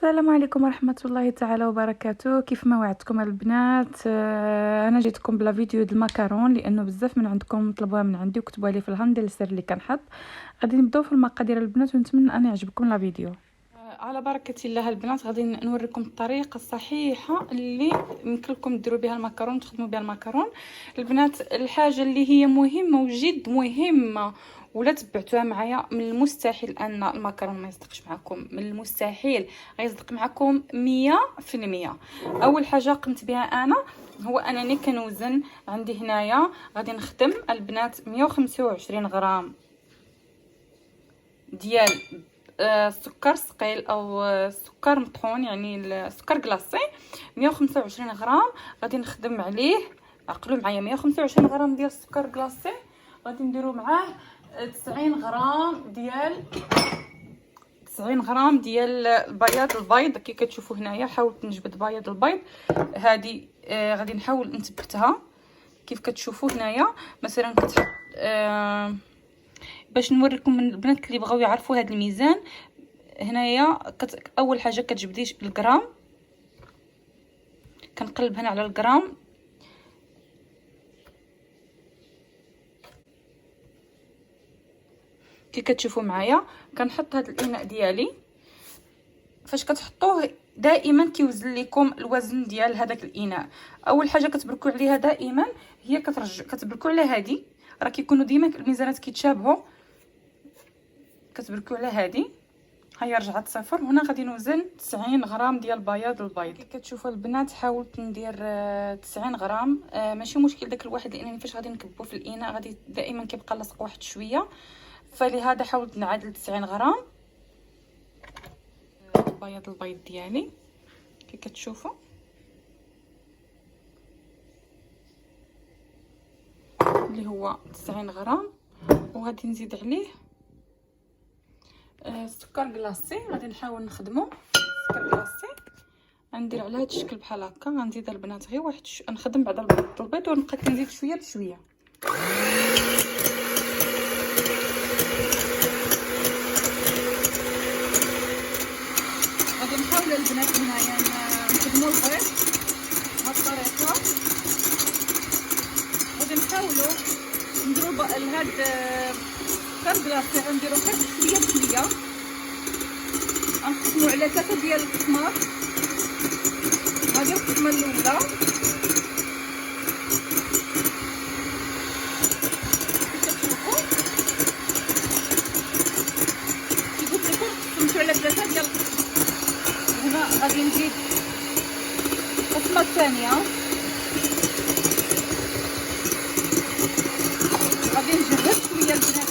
السلام عليكم ورحمه الله تعالى وبركاته. كيف ما وعدتكم البنات، انا جيتكم بلا فيديو د المكرون لانه بزاف من عندكم طلبوها من عندي وكتبوا لي في الهاند السر اللي كنحط. غادي نبداو في المقادير البنات ونتمنى ان يعجبكم لا فيديو. على بركه الله البنات غادي نوريكم الطريقه الصحيحه اللي يمكن لكم ديروا بها المكرون، تخدموا بها المكرون البنات. الحاجه اللي هي مهمه وجد مهمه ولا تبعتوها معايا، من المستحيل ان المكرون ما يصدقش معكم، من المستحيل غيصدق معكم 100%. اول حاجه قمت بها انا هو انني كنوزن. عندي هنايا غادي نخدم البنات 125 غرام ديال السكر ثقيل او السكر مطحون، يعني السكر كلاصي 125 غرام. غادي نخدم عليه، عقلوا معايا 125 غرام ديال السكر كلاصي. غادي نديرو معاه 90 غرام ديال بياض البيض. كي كتشوفوا هنايا حاولت نجبد بياض البيض. هذه غادي نحاول نثبتها كيف كتشوفوا هنايا. مثلا كتحط باش نوريكم من البنات اللي بغاو يعرفوا هذا الميزان. هنايا اول حاجه كتجبدي بالغرام، كنقلب هنا على الغرام. كي كتشوفوا معايا كنحط هذا الاناء ديالي. فاش كتحطوه دائما كيوزن لكم الوزن ديال هذاك الاناء. اول حاجه كتبركوا عليها دائما هي كتبركوا على هذه، راه كيكونوا ديما الميزانات كيتشابهوا. كتبركوا على هذه، هيا رجعت صفر. هنا غادي نوزن 90 غرام ديال بياض البيض. كي كتشوفوا البنات حاولت ندير 90 غرام، ماشي مشكل داك الواحد لان فاش غادي نكبو في الاناء غادي دائما كيبقى لاصق واحد شويه، فلهذا حاولت نعادل 90 غرام بياض البيض ديالي. كي كتشوفوا اللي هو 90 غرام، وغادي نزيد عليه السكر كلاصي. غادي نحاول نخدمه السكر كلاصي، غندير على هذا الشكل بحال هكا. غنزيد البنات غير واحد نخدم بعد البيض ونبقى كنزيد شويه بشويه. غادي نحاول البنات هنايا نخدموا البيض بهذه الطريقه. غادي نحاولوا نديروا لهذا السكر كلاصي غنديروا غير شويه بشويه. غنقسموا على 3 ديال القسمات. هذه القسمه الاولى، كتشوفوا كيقول لكم قسمتوا على 3 ديال القسمات. هنا غادي نزيد القسمه الثانيه، غادي نجهز شويه البنات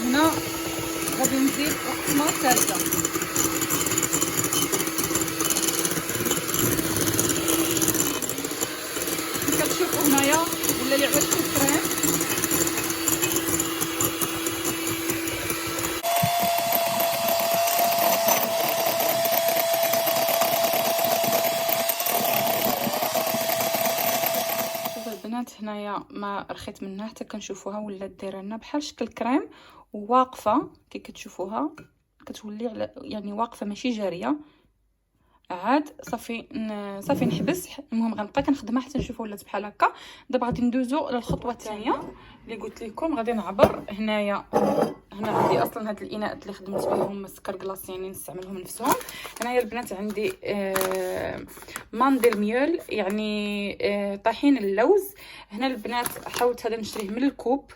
هنا. غادي نزيد القسمه الثالثه. كتشوفوا هنايا ولا لي عرفتوا الكريم. شوفوا البنات هنايا ما رخيت منها حتى كنشوفوها ولات دايره لنا بحال شكل كريم وواقفه. كي كتشوفوها كتولي على يعني واقفه ماشي جاريه. عاد صافي نحبس. المهم غنبقى كنخدمها حتى نشوفوا ولات بحال هكا. دابا غادي ندوزو للخطوه الثانيه اللي قلت لكم. غادي نعبر هنايا. هنا عندي اصلا هاد الاناء اللي خدمت بهم السكر كلاص، يعني نستعملهم نفسهم. هنايا البنات عندي ماندل ميول، يعني طحين اللوز. هنا البنات حاولت هذا نشريه من الكوب.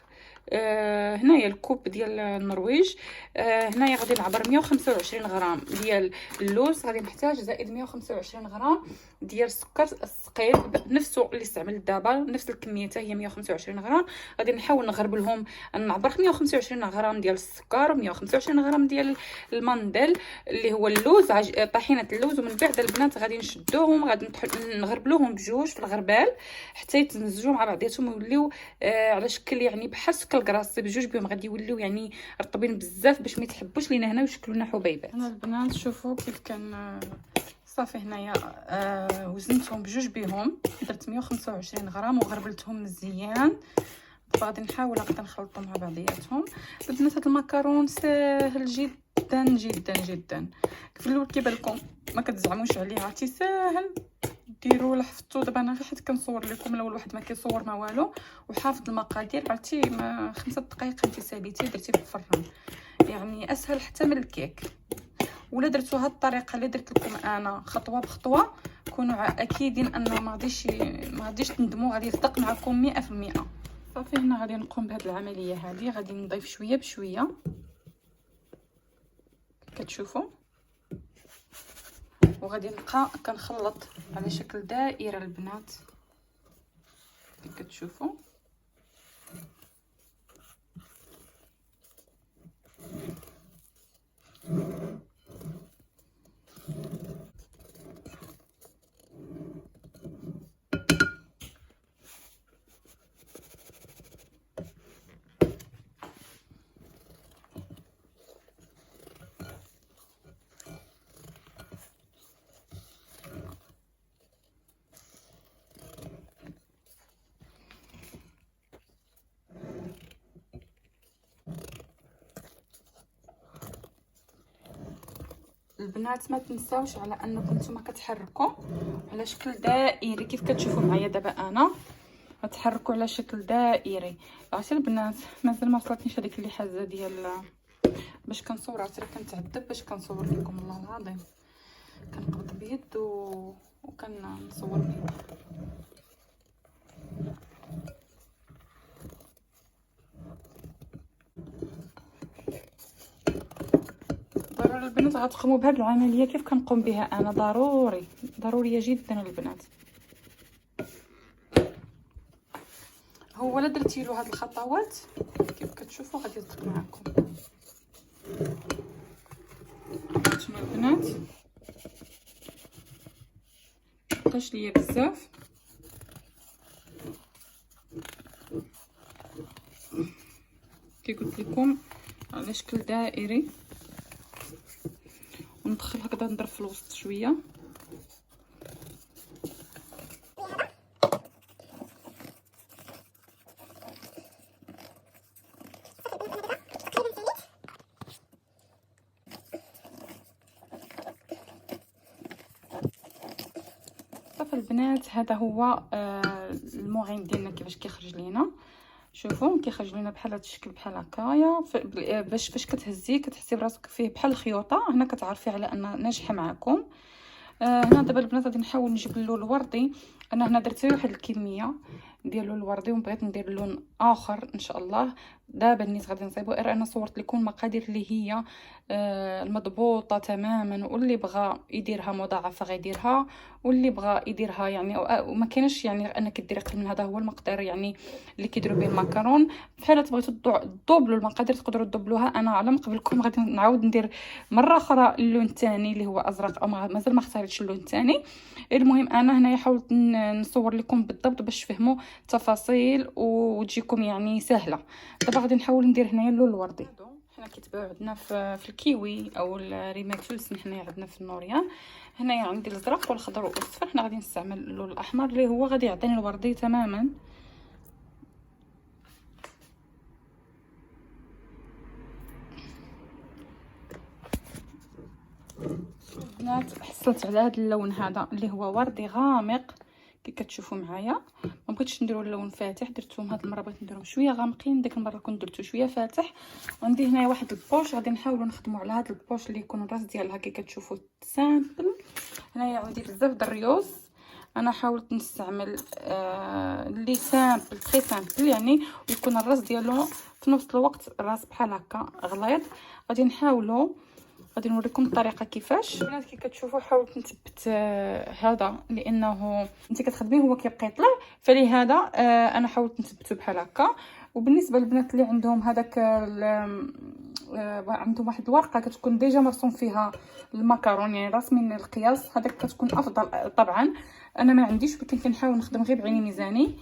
هنايا الكوب ديال النرويج. هنايا غادي نعبر 125 غرام ديال اللوز. غادي نحتاج زائد 125 غرام ديال السكر الثقيل نفسه اللي استعملت دابا، نفس الكميه حتى هي 125 غرام. غادي نحاول نغرب لهم. نعبر 125 غرام ديال السكر، 125 غرام ديال المندل اللي هو اللوز، طحينه اللوز. ومن بعد البنات غادي نشدوهم، غادي نغرب لهم بجوج في الغربال حتى يتمزجوا مع بعضياتهم ويوليو على شكل يعني بحال شكل الكراصي بجوج بهم غادي يوليو يعني رطبين بزاف باش ما يتحبوش لينا هنا ويشكلوا لنا حبيبات. هنا البنات شوفوا كيف كان صافي هنايا وزنتهم بجوج بهم، درت 125 غرام وغربلتهم مزيان. غادي نحاول هكذا نخلطهم مع بعضياتهم. البنات هذا المكرون ساهل جدا جدا جدا، في الاول كيبان لكم ما كتزعموش عليه، عرفتي ساهل ديروا لحفتو. دابا انا غير حيت كنصور لكم الاول واحد ما كيصور ما والو وحافظ المقادير، عرفتي ما 5 دقائق انت ساليتي درتي في الفران، يعني اسهل حتى من الكيك. ولا درتو هاد الطريقه اللي درت لكم انا خطوه بخطوه كونوا اكيدين انه ما غاديش تندموا، غادي يصدق معكم 100%. صافي هنا غادي نقوم بهاد العمليه هذه، غادي نضيف شويه بشويه كتشوفوا، وغادي نبقى كنخلط على شكل دائره البنات كيف كتشوفوا. البنات ما تنساوش على انكم نتوما كتحركوا على شكل دائري كيف كتشوفوا معايا دابا انا غتحركوا على شكل دائري. عرفتي البنات مازال ما وصلتنيش هذيك اللي حازه ديال باش كنصور، عرفتي كنتعذب باش كنصور لكم والله العظيم، كنقبض بيد وكنصور بيد. ضروري البنات غتقوموا بهذه العمليه كيف كنقوم بها انا، ضروريه جدا البنات. هو لا درتي له هاد الخطوات كيف كتشوفوا غادي يصدق معكم. هانتوما البنات مبقاش ليا بزاف، كي قلت لكم على شكل دائري، وندخل هكذا نضرب في الوسط شويه. صافي البنات هذا هو الموعين ديالنا كيفاش كيخرج لينا. شوفوا كيخرج لينا بحال هذا الشكل بحال هكايا، باش فاش كتهزيه كتحسي براسك فيه بحال الخيوطه، هنا كتعرفي على ان ناجحه معكم. هنا دابا البنات غادي نحاول نجيب اللون الوردي. انا هنا درت واحد الكميه ديالو الوردي وبغيت ندير لون اخر ان شاء الله دابا النيت غادي نصايبو. انا صورت لكم المقادير اللي هي المضبوطه تماما، واللي بغى يديرها مضاعفه غيديرها، واللي بغى يديرها يعني وما كاينش يعني انك ديري اقل من هذا هو المقدار يعني اللي كيديروا به المكرون. بحال بغيتو تدوبلوا المقادير تقدروا تدوبلوها. انا على ما قبلكم غادي نعاود ندير مره اخرى اللون الثاني اللي هو ازرق، او مازال ما اختاريتش اللون الثاني. المهم انا هنايا حاولت نصور لكم بالضبط باش تفهموا التفاصيل وتجيكم يعني سهله. دابا غادي نحاول ندير هنايا اللون الوردي. حنا كيتباعوا عندنا في الكيوي او الريماكسولس، حنايا عندنا في النوريان. هنايا عندي الازرق والخضر والاصفر، حنا غادي نستعمل اللون الاحمر اللي هو غادي يعطيني الوردي تماما. البنات حصلت على هذا اللون هذا اللي هو وردي غامق كي كتشوفوا معايا. ما بغيتش نديروا اللون فاتح، درتهم هاد المره بغيت نديرهم شويه غامقين، ديك المره كنت درتو شويه فاتح. عندي هنايا واحد البوش غادي نحاولوا نخدموا على هاد البوش اللي يكون الراس ديالها كي كتشوفوا سامبل. هنايا عندي بزاف د الريوز، انا حاولت نستعمل اللي سامبل تري سامبل يعني، ويكون الراس ديالو في نفس الوقت الراس بحال هكا غليظ. غادي نحاولوا غادي نوريكم الطريقه كيفاش. البنات كي كتشوفوا حاولت نثبت هذا لانه انت كتخدميه هو كيبقى يطلع، فلهذا انا حاولت نثبته بحال هكا. وبالنسبه للبنات اللي عندهم هذاك عندهم واحد الورقه كتكون ديجا مرسوم فيها المكرون يعني رسمي القياس، هذاك كتكون افضل طبعا. انا ما عنديش، ولكن كنحاول نخدم غير بعيني ميزاني.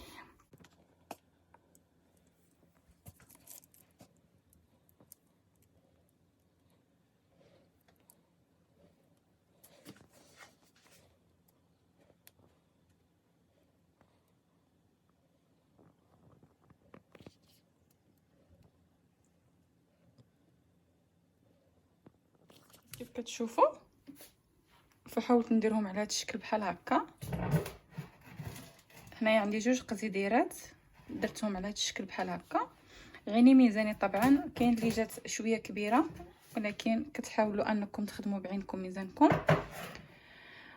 كيف كتشوفوا فحاولت نديرهم على هذا الشكل بحال هكا. هنايا عندي 2 قزيديرات درتهم على هذا الشكل بحال هكا. غيني ميزاني طبعا كاين اللي جات شويه كبيره، ولكن كتحاولوا انكم تخدموا بعينكم ميزانكم.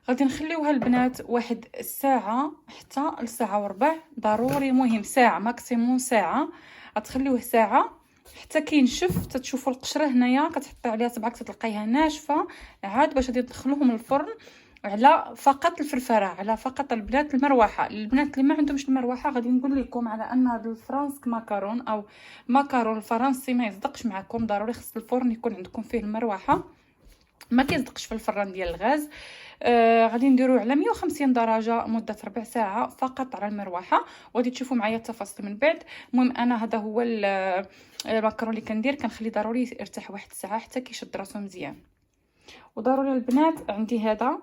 غادي نخليوها البنات واحد الساعه حتى لساعه وربع، ضروري مهم ساعه ماكسيموم ساعه، غتخليوه ساعه حتى كينشف. تتشوفوا القشره هنايا كتحطي عليها صبعك تلقايها ناشفه، عاد باش غادي تدخلوهم الفرن على فقط الفرفره، على فقط البنات المروحه. البنات اللي ما عندهمش المروحه غادي نقول لكم على ان هذا الفرنسك ماكارون او ماكارون الفرنسي ما يصدقش معكم، ضروري خص الفرن يكون عندكم فيه المروحه، ما كيصدقش في الفران ديال الغاز. غادي نديروه على 150 درجه مده ربع ساعه فقط على المروحه، وغادي تشوفوا معايا التفاصيل من بعد. المهم انا هذا هو الماكارون اللي كندير، كنخلي ضروري يرتاح واحد الساعه حتى كيشد راسو مزيان. وضروري البنات عندي هذا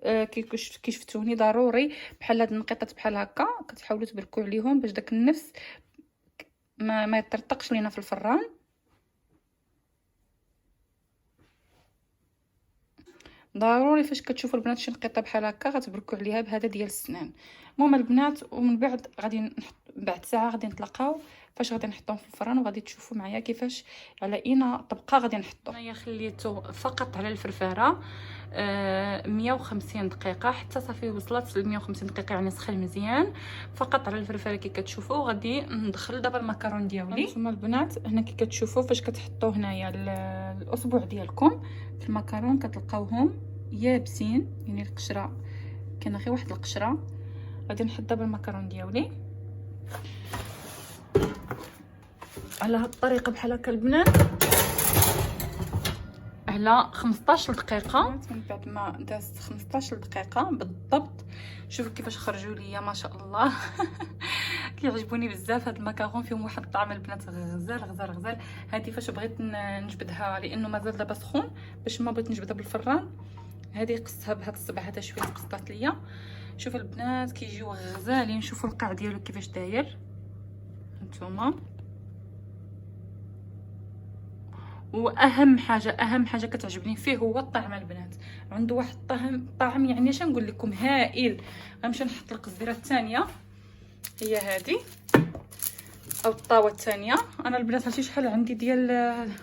كي شفتوني ضروري بحال هاد النقيطات بحال هكا كتحاولوا تبركوا عليهم باش داك النفس ما يطرطقش لينا في الفران. ضروري فاش كتشوفوا البنات شي نقيطه بحال هكا غتبركوا عليها بهذا ديال السنان. المهم البنات ومن بعد غادي نحط بعد ساعه غادي نتلاقاو فاش غادي نحطهم في الفران، وغادي تشوفوا معايا كيفاش على اين طبقه غادي نحطو. انا خليته فقط على الفرفره 150 دقيقه حتى صافي وصلت ل 150 دقيقه، يعني سخن مزيان فقط على الفرفره كي كتشوفوا. غادي ندخل دابا المكرون ديالي. نتوما البنات هنا كي كتشوفوا فاش كتحطوا هنايا الاصبع ديالكم في المكرون كتلقاوهم يابسين، يعني القشره كاينه غير واحد القشره. غادي نحط دابا المكرون ديالي على هاد الطريقه بحال هكا البنات على 15 دقيقه. من بعد ما دازت 15 دقيقه بالضبط شوفوا كيفاش خرجوا ليا ما شاء الله. كيعجبوني بزاف هاد المكرون، فيهم واحد الطعم البنات غزال غزال غزال. هذه فاش بغيت نجبدها لانه مازال دابا سخون، باش ما بغيت نجبدها بالفران هذه قصتها بهاد الصبع هذا شويه قصات ليا. شوفوا البنات كيجيو غزالين، شوفوا القاع ديالو كيفاش داير هانتوما. واهم حاجه كتعجبني فيه هو الطعم البنات، عنده واحد طعم يعني اش نقول لكم هائل. غنمشي نحط القزبيره الثانيه هي هذه او الطاوه الثانيه. انا البنات هادشي شحال عندي ديال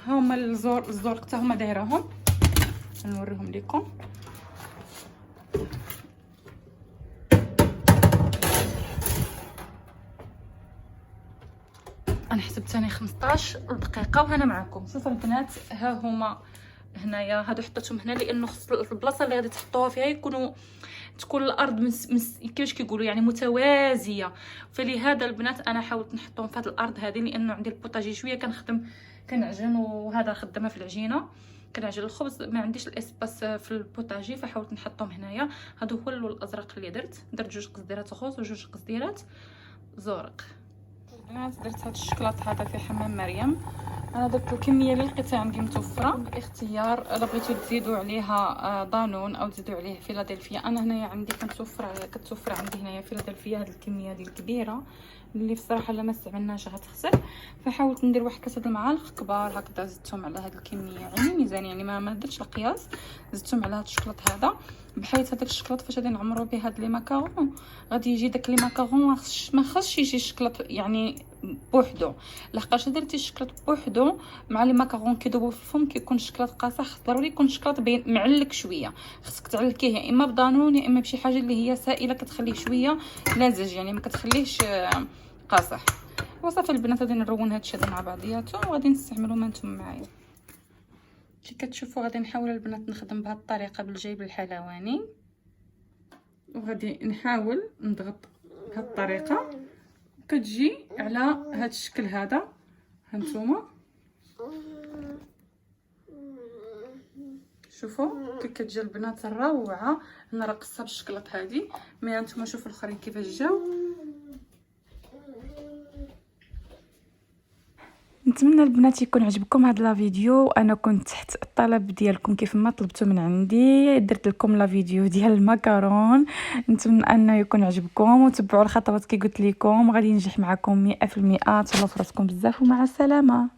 هما الزور حتى هما دايرهم، نوريهم لكم. انا حسبت ثاني 15 دقيقه وهنا معكم. شوفوا البنات ها هما هنايا، هادو حطيتهم هنا لانه خص البلاصه اللي غادي تحطوها فيها تكون الارض كيفاش كيقولوا يعني متوازيه، فلهذا البنات انا حاولت نحطهم في هذه الارض هذه، لانه عندي البوطاجي شويه كنعجن، وهذا خدامه في العجينه كنعجن الخبز، ما عنديش الاسباس في البوطاجي فحاولت نحطهم هنايا. هادو هو اللون الازرق اللي درت 2 قزديرات روز و2 قزديرات زرق. البنات درت هاد الشكلاط هذا في حمام مريم. انا درت الكميه اللي لقيتها عندي متوفره، بالاختيار الا بغيتو تزيدوا عليها دانون او تزيدوا عليه فيلادلفيا. انا هنايا عندي كتوفر عندي هنايا فيلادلفيا، هاد الكميه هذه الكبيره اللي بصراحه لا ما استعملناش غتخسر، فحاولت ندير واحد كاسه المعالق كبار هكذا زدتهم على هاد الكميه، يعني ميزان يعني ما درتش القياس، زدتهم على هاد الشكلاط هذا، بحيث هذاك الشكلاط فاش غادي نعمروا به هاد لي ماكارون غادي يجي داك لي ماكارون ما خاصش يجي الشكلاط يعني بوحدو، لحقاش درتي الشكلاط بوحدو مع لي ماكارون كيذوبوا في الفم كيكون الشكلاط قاصح. ضروري يكون الشكلاط معلك شويه، خصك تعلكيه يا اما بدانون يا اما بشي حاجه اللي هي سائله كتخليه شويه لازج، يعني ما كتخليهش قاصح. وصافي البنات غادي نرون هادشي هذا مع بعضياتو وغادي نستعملوا ما نتوما معايا. كي كتشوفوا غادي نحاول البنات نخدم بهذه الطريقه بالجيب الحلواني، وغادي نحاول نضغط بهذه الطريقه كتجي على هذا الشكل هذا هانتوما. شوفوا كي كتجي البنات الروعه. انا راه قصها بالشكلاط هذه، مي هانتوما شوفوا الاخرين كيفاش جاو. نتمنى البنات يكون عجبكم هذا الفيديو، انا كنت تحت الطلب ديالكم كيف ما طلبتوا من عندي درت لكم لا فيديو ديال المكرون. نتمنى انه يكون عجبكم وتبعوا الخطوات كي قلت لكم، غادي ينجح معكم 100%. تهلاو فراسكم بزاف ومع السلامه.